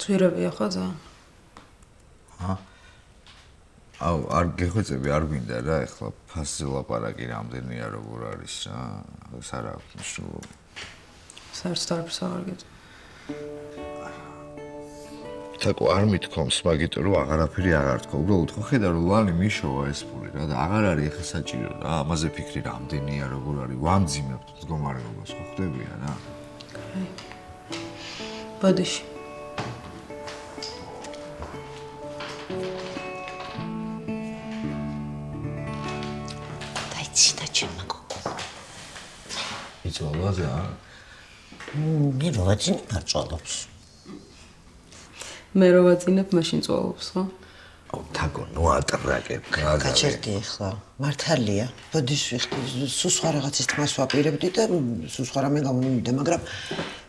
ძვირებია ხო ძა? აუ, არ გეხვეწები, არ გვინდა რა, ეხლა ფასზე ლაპარაკი რამდენია როგორ არის რა, ეს არ აქვს მნიშვნელობა. საერთოდ არაფერს აღარ გეტყვი. თაკო არ მithkoms, მაგიტო რომ აღარაფერი აღარ თქვა. უბრალოდ ხო ხედა რომ ლალი მიშოვა ეს პული რა და აღარ არის ეხა საჭირო რა, ამაზე ფიქრი რამდენია როგორ არის, ვამძიმებთ მდგომარეობას, ხო ხდებია რა. აი. ბოდიში. დაიცინა ჩემო გოგო. იცვალაზე რა? მე რო ვაძინებ არ წვალობს. მე რო ვაძინებ, მაშინ წვალობს, ხო? აუ, თაკო, ნუ ატრაკებ, გაჩერდი ახლა. მართალია. ბოდიშ ვიხდი, სულ სხვა რაღაცის თმას ვაპირებდი და სულ სხვა რამე გამომივიდა, მაგრამ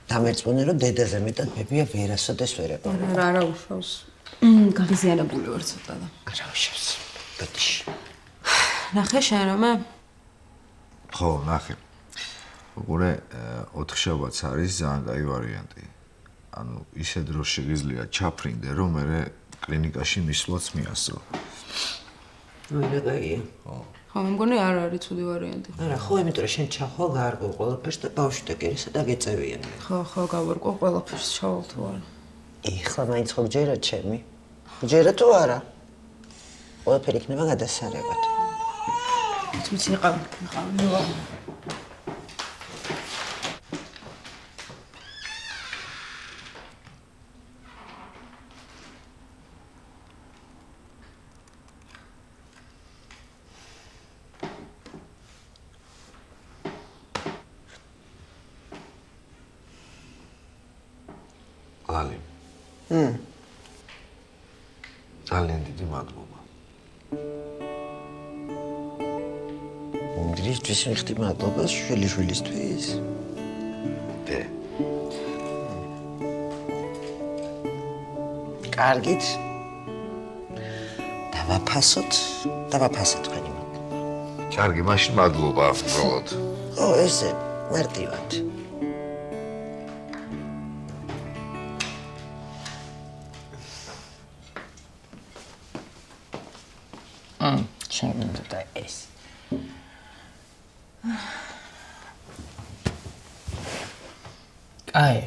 დამერწმუნე რომ დედაზე მეტად მებია ვერასოდეს ვერ ეყო. არა უშავს. გაღიზიანებული ვარ ცოტა და. არა უშავს. ბოდიშ. ნახე შენ რომე? ხო, ნახე. უყურე, 4 შაბათს არის ძალიან კაი ვარიანტი. ანუ ისე დრო შეგიძლია ჩაფრინდე, რომ მე კლინიკაში მისვლაც მიასწრო. არა კაია. ხო, მე მგონი არ არის ცუდი ვარიანტი. არა, ხო, იმიტომ რომ შენ ჩახვალ გაარკვევ ყველაფერს და ბავშვი და კერისა და გეწევიან. ხო, გავარკვევ ყველაფერს ჩავალ თუ არა. ეხლა მაინც ხო გჯერა ჩემი? გჯერა თუ არა? ყველაფერი იქნება გადასარევად. თუმცა იყავ. ლალი. ძალიან დიდი მადლობა. მგრისთვის ვიხდი მადლობას შვილიშვილისთვის. დე. კარგით. დავაფასოთ თქვენი მადლობა. კარგი, მაშინ მადლობა უბრალოდ. ო, ესე მარტივად. შეგინდა და ეს. აი,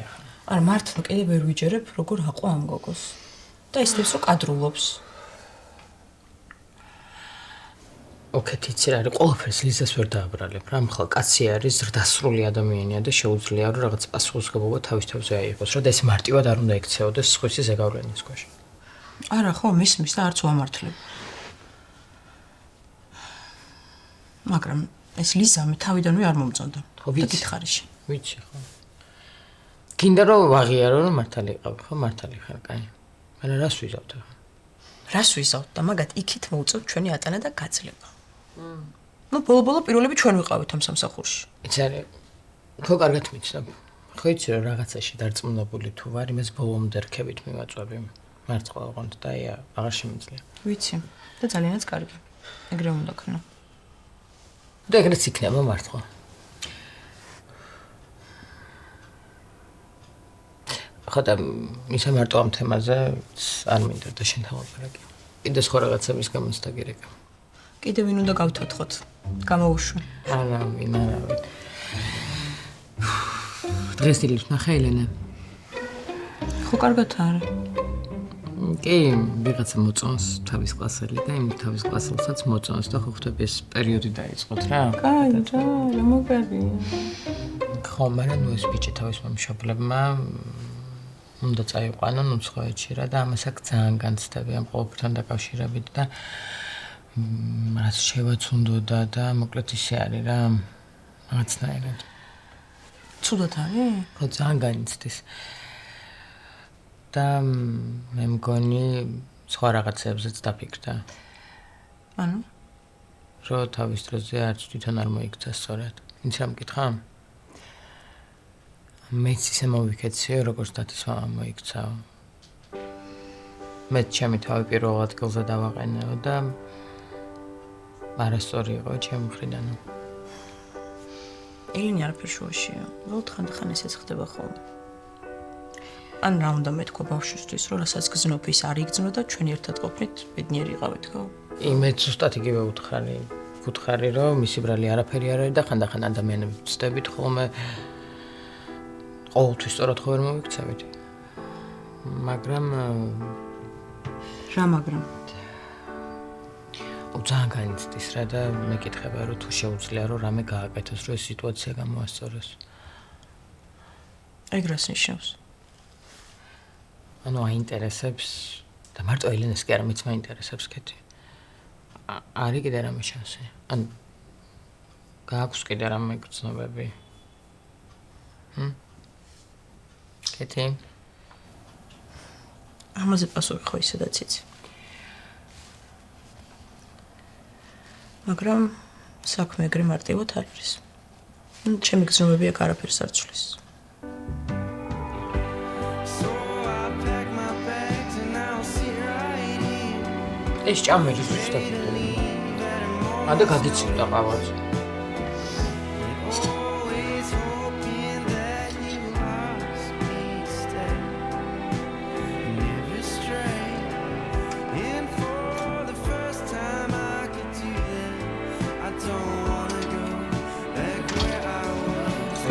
არ მართლა კიდე ვერ ვიჯერებ, როგორ აყვა ამ გოგოს. და ისევ რომ კადრულობს. ოკეი, იცი რა არის, ყველაფერს ლიზას ვერ დააბრალებ რა, მხოლოდ კაცი არის ზრდასრული ადამიანია და შეუძლია რომ რაღაც პასუხისმგებლობა თავის თავზე აიღოს, რა და ეს მარტივად არ უნდა ექცეოდეს სხვისი ზეგავლენის ქვეშ. არა, ხო, მისმის და არც ვამართლებ. მაგრამ ეს ლიზა მე თავიდანვე არ მომწონდა. ხო, ვიცი. და გითხარი შენ. ვიცი ხო. გინდა რომ ვაღიარო რომ მართალი იყავი, ხო, მართალი ხარ, კაი. მაგრამ რას ვიზავთ ახლა? რას ვიზავთ და მაგათ იქით მოუწევთ ჩვენი ატანა და გაძლება. ნუ ბოლო-ბოლო პირველები ჩვენ ვიყავით ამ სამსახურში. იცი არა, ხო კარგად მიცნობ. ხო იცი რომ რაღაცაში დარწმუნებული თუ ვარ, იმას ბოლომდე რქებით მივაწვევი. მართლა ოღონდ და აი აღარ შემიძლია. ვიცი და ძალიანაც კარგი. ეგრე უნდა ქნა. და ეგრეც იქნება მართლა. ხო და ისე მარტო ამ თემაზე არ მინდა და შენ თავაპარაკე. კიდე სხვა რაღაცების გამოც დაგირეკა. კიდე ვინ უნდა გავთოთხოთ? გამოუშვი. არავინ. დღეს დილით ნახე ელენე. ხო კარგად არა. კი, ვიღაცა მოწონს თავის კლასელი და იმ თავის კლასელსაც მოწონს და ხო ხვდები ეს პერიოდი დაიწყოთ რა. კაი, რა, მოგარია. ხო, მაგრამ ნუ ეს ბიჭი თავის მომშობლებმა უნდა წაიყვანონ უცხოეთში რა და ამას აქ ძალიან განცდები ამ ყოველფერთან დაკავშირებით და რაც შევაც უნდოდა და მოკლედ ისე არის რა. რაღაცნაირად. ცუდად არის? ხო, ძალიან განიცდის. და მე მგონი სხვა რაღაცებზეც დაფიქრდა. ანუ? რომ თავის დროზე არც თვითონ არ მოიქცა სწორად. ինչ რა მკითხა? მეც ისე მოვიქეციო, როგორც დათის მამა მოიქცა. მეც ჩემი თავი პირველ ადგილზე დავაყენეო და არასწორი იყო ჩემი მხრიდან. ელინი არაფერ შუაშია. უბრალოდ ხანდახან ესეც ხდება ხოლმე. ან რა უნდა მეთქვა ბავშვისთვის, რომ რასაც გზნობ ის არ იგზნო და ჩვენ ერთად ყოფნით ბედნიერი იყავით, ხო? იმეც ზუსტად იგივე ვუთხარი, რომ მისი ბრალი არაფერი არ არის და ხანდახან ადამიანები ვწდებით ხოლმე ყოველთვის სწორად ხო ვერ მოვიქცევით. მაგრამ რა მაგრამ? ძალიან განიცდის რა და მეკითხება რომ თუ შეუძლია რომ რამე გააკეთოს რომ ეს სიტუაცია გამოასწოროს. ეგ რას ნიშნავს? ანუ აინტერესებს და მარტო ელენეს კი არა მეც მაინტერესებს კეთი. არის კიდე რამე შანსი? ან გააქვს კიდე რამე გრძნობები? კეთი? ამაზე პასუხი ხო ისედაც იცი. მაგრამ საქმე ეგრე მარტივად არ არის. ჩემი გრძნობები აქ არაფერს არ ცვლის. ეს ჭამელი ზუსტად. ანდა გაგიცივდა ყავაც.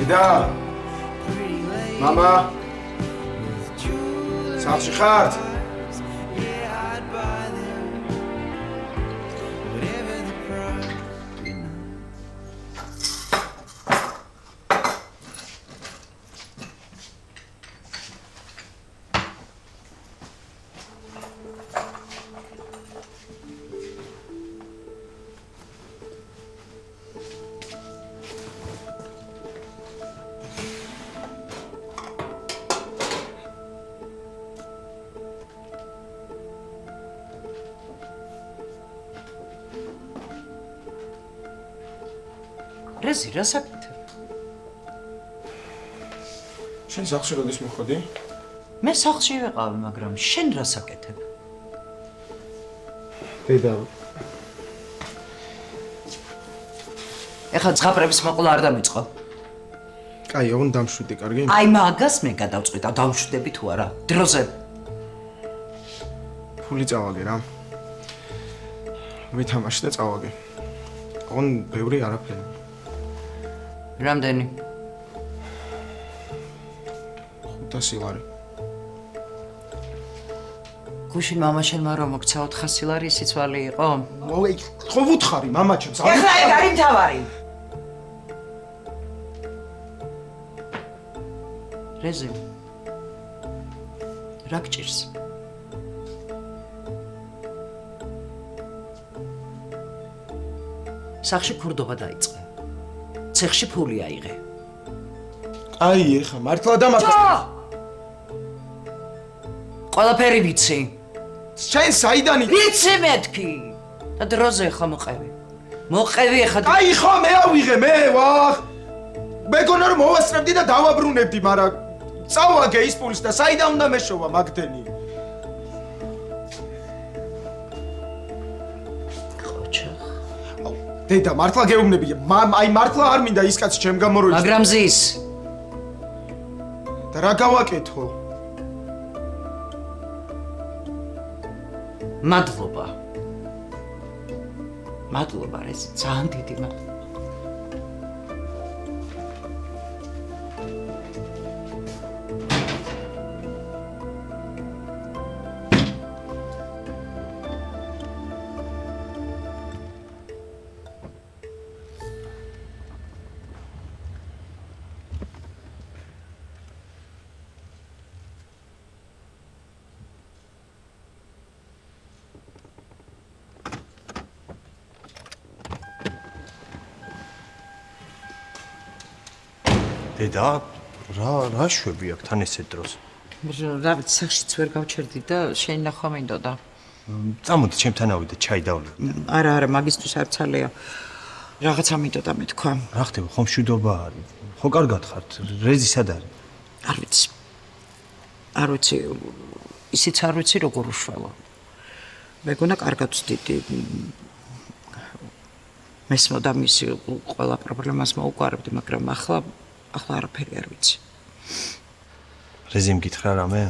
და მამა სახლში ხართ? რეზი, რა საკეთებ? შენ სახლში როდის მოხვედი? მე სახლში ვიყავი, მაგრამ შენ რა საკეთებ? დედა. ეხლა ძღაპრების მოყოლა არ დამიწყო. კაი, ოღონდ დამშვიდე, კარგი? აი მაგას მე გადავწყვიტა, დავშვიდები თუ არა. დროზე. ფული წავაგე რა. ვითამაში და წავაგე. ოღონდ ბევრი არაფერი. რამდენი? 500 ლარი. გუშინ მამაშენმა რომ მოგცა 400 ლარი სიცვალი იყო? მოვე, ხო ვუთხარი მამაჩემს. ეხლა ეგ არის მთავარი. რეზი. რა გჭირს? სახში ქურდობა დაიწყე. ცეხში ფული აიღე. აი, ეხლა მართლა დამატე. ყველაფერი ვიცი. შენ საიდანი? ვიცი მეთქი. და დროზე ხა მოყევი. მოყევი ეხა. აი, ხო მე ავიღე, მე ვახ. მეგონა რომ მოვასწრებდი და დავაბრუნებდი, მაგრამ წავაგე ის ფულს და საიდან უნდა მეშოვა მაგდენი? დედა, მართლა გეუბნები, აი მართლა არ მინდა ის კაცი ჩემ გამოროიჭრა. მაგრამ ზის. და რა გავაკეთო? მადლობა. მადლობა, ეს ძალიან დიდი მადლობა. დედა, რა შვები აქ თან ესეთ დროს? რა ვიცი, სახშიც ვერ გავჩერდი და შენ ნახვა მინდოდა. წამოდი ჩემთან ავიდე, ჩაი დავლებთ. არა, მაგისთვის არ ცალია. რაღაცა მინდოდა მეთქვა. რა ხდება, ხომ მშვიდობა არის? ხო კარგად ხართ? რეზი სად არის? არ ვიცი. არ ვიცი, ისიც არ ვიცი როგორ უშველო. მეგონა კარგად ვწდიდი. მესმოდა მისი ყველა პრობლემას მოუგვარებდი, მაგრამ ახლა არაფერი არ ვიცი. რეზიმ გითხრა რამე?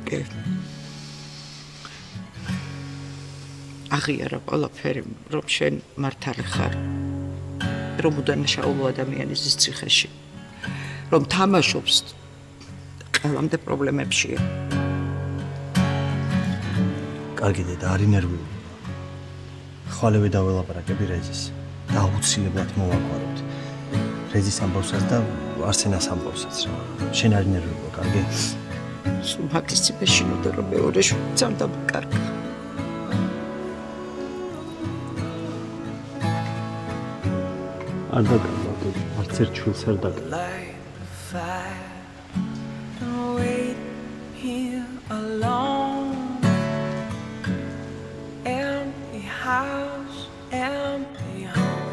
კი. აღიარა ყველაფერი, რომ შენ მართალი ხარ. რომ უდანაშაულო ადამიანი ზის ციხეში. რომ თამაშობს ყველამდე პრობლემებშია. კარგი დედა, არ ინერვიულობა. ხვალე დაველაპარაკები რეზის და აუცილებლად მოვაგვარებთ. რეზის ამბავსაც და არსენას ამბავსაც რა. შენ არ ინერვიულობა, კარგი? სულ მაგის ციფეში ნოდა რომ მეორე შვილი ძალიან დამკარგა. არ დაგარბა, დედა, არც ერთ შვილს არ დაგარბა. Light a fire and wait here alone. Empty house, empty home.